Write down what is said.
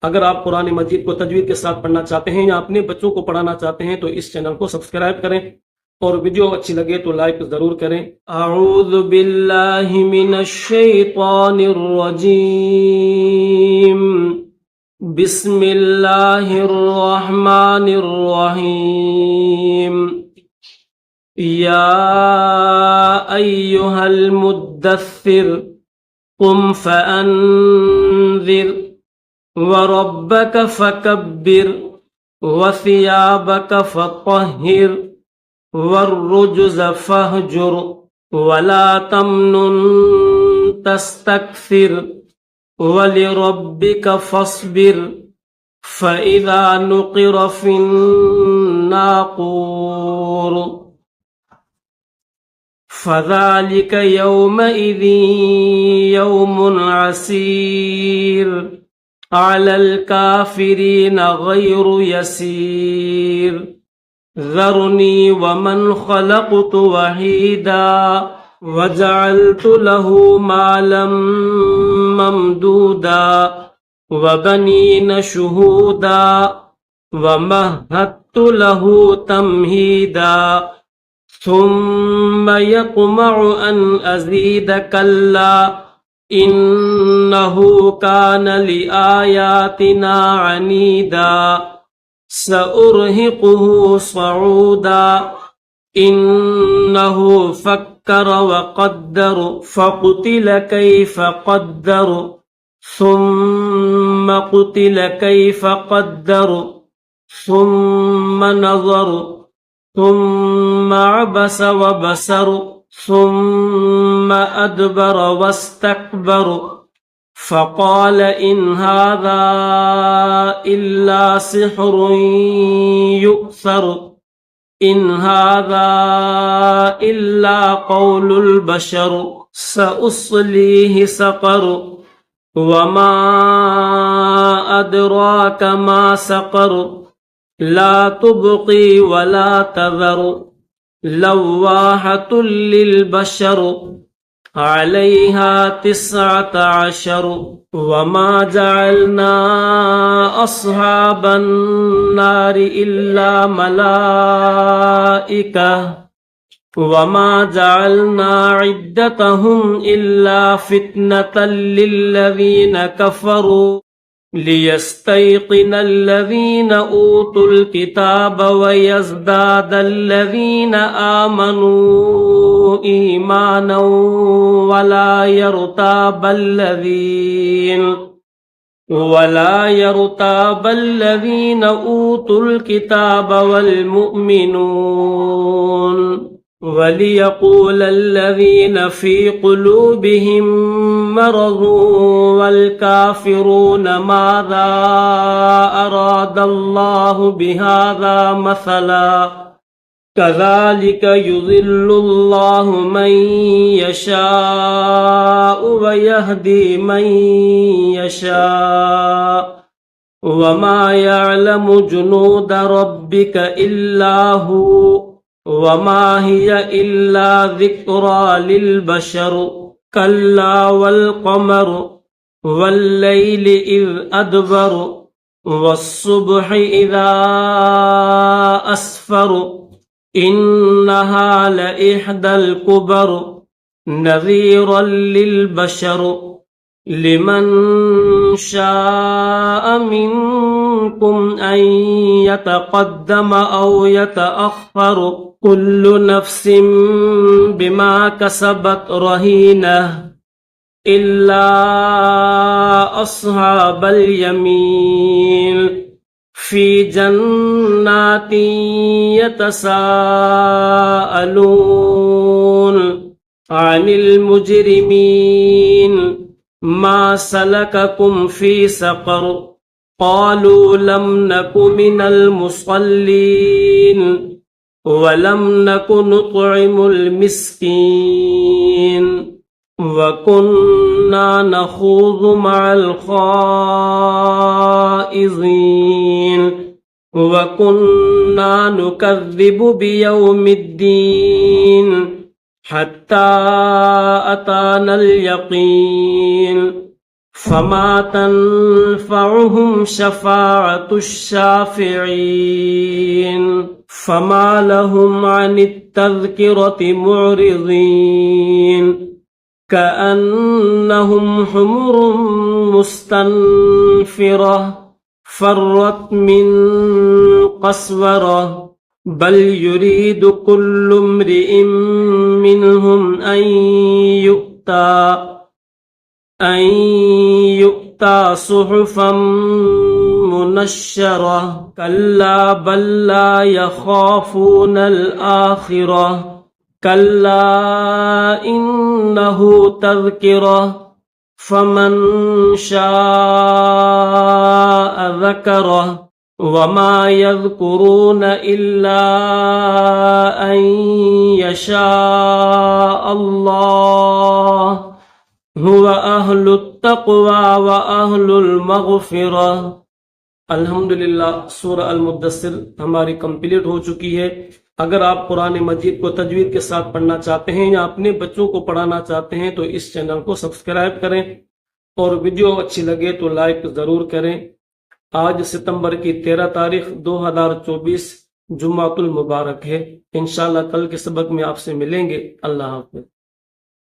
अगर आप कुरान मजीद को तजवीद के साथ पढ़ना चाहते हैं या अपने बच्चों को पढ़ाना चाहते हैं तो इस चैनल को सब्सक्राइब करें और वीडियो अच्छी लगे तो लाइक जरूर करें। अऊज़ु बिल्लाहि मिनश शैतानिर रजीम। बिस्मिल्लाहिर रहमानिर रहीम। या अय्युहल मुद्दस्सिर कुम फअन्ज़िर वरब्बक फकब्बिर वसियाबक फतहिर वर्रुजुज़ फहजुर वला तमनुन तस्तक्सिर वलिरब्बिक फस्बिर फइज़ा नुक़िर फिन्नाक़ूर फज़ालिक यौमइज़िन यौमुन असीर अलल काफ़िरीन गैरु यसीर ज़रनी वमन ख़लक़तु वहीदा वजअलतु लहू मालन ममदूदा वबनीन शुहूदा वमहदतु लहू तमहीदा सुम्म यत्मअु अन अज़ीद कल्ला इन्नहु कान लिआयातिना अनीदा सउरहिकुहु सऊदा इन्नहु फक्कर वक़द्दर फक़ुतिल कैफ़ क़द्दर सुम्म क़ुतिल कैफ़ क़द्दर सुम्म नज़र सुम्म अबस वबसर सुम्म अदबर वस्तकबर फ़क़ाल इन हाज़ा इल्ला सिह्रुन युअ्सर इन हाज़ा इल्ला क़ौलुल बशर सउस्लीहि सक़र वमा अदराक मा सक़र ला तुबक़ी वला तज़र लव्वाहतुल लिलबशर अलैहा तिस्अत अशर वमा जअलना अस्हाबन नारि इल्ला मलाइका वमा जअलना इद्दतहुम इल्ला फितनतल लिल्लज़ीन कफ़रू लियस्तयक़िन अल्लज़ीन ऊतुल किताब वयज़दाद अल्लज़ीन आमनू ईमानन वला यरताब अल्लज़ीन ऊतुल किताब वल मुअमिनून वलियक़ूल अल्लज़ीन फ़ी क़ुलूबिहिम मरज़ वल काफ़िरून माज़ा अरादल्लाहु बिहाज़ा मसला कज़ालिक युज़िल्लुल्लाहु मन यशाअ वयहदी मन यशाअ वमा यअलमु जुनूद रब्बिक इल्ला हु वमा हिय इल्ला ज़िक्रा लिलबशर कल्ला वल क़मर वल्लैलि इज़ अदबर वस्सुब्हि इज़ा अस्फर इन्नहा लइह्दल कुबर नज़ीरन लिलबशर लिमन शाअ मिनकुम अन यतक़द्दम औ यतअख़्ख़र कुल्लु नफ्सिन बिमा कसबत रहीनह इल्ला अस्हाबल यमीन फी जन्नातिन यतसाअलून अनिल मुजरिमीन मा सलककुम फी सक़र क़ालू लम नकु मिनल मुसल्लीन वलम नकु नुत्इमुल मिस्कीन वकुन्ना नख़ूज़ु मअल ख़ाइज़ीन वकुन्ना नुकज़्ज़िबु बियौमिद्दीन हत्ता अतानल यक़ीन फमा तनफ़अहुम शफ़ाअतुश शाफ़िईन फमा लहुम अनित तज़किरति मुअरिज़ीन कअन्नहुम हुमुरुम मुस्तनफ़िरह फ़र्रत मिन क़स्वरह बल युरीदु कुल्लु इम्रिइम मिनहुम अन युक्ता सुहुफ़म मुनश्शरह कल्ला बल ला यख़ाफ़ूनल आख़िरह कल्ला इन्नहु तज़किरह फमन शाअ ज़करह वमा यज़कुरून इल्ला अन यशाअ अल्लाह हुवा अहलुत तक़वा व अहलुल मग़फ़िरह। अल्हम्दुलिल्लाह, सूरह अल-मुद्दस्सिर हमारी कंप्लीट हो चुकी है। अगर आप कुरान मजीद को तजवीद के साथ पढ़ना चाहते हैं या अपने बच्चों को पढ़ाना चाहते हैं तो इस चैनल को सब्सक्राइब करें और वीडियो अच्छी लगे तो लाइक जरूर करें। आज सितंबर की 13 तारीख 2024 जुम्मातुल मुबारक है। इंशाल्लाह कल के सबक में आपसे मिलेंगे। अल्लाह हाफ़िज़।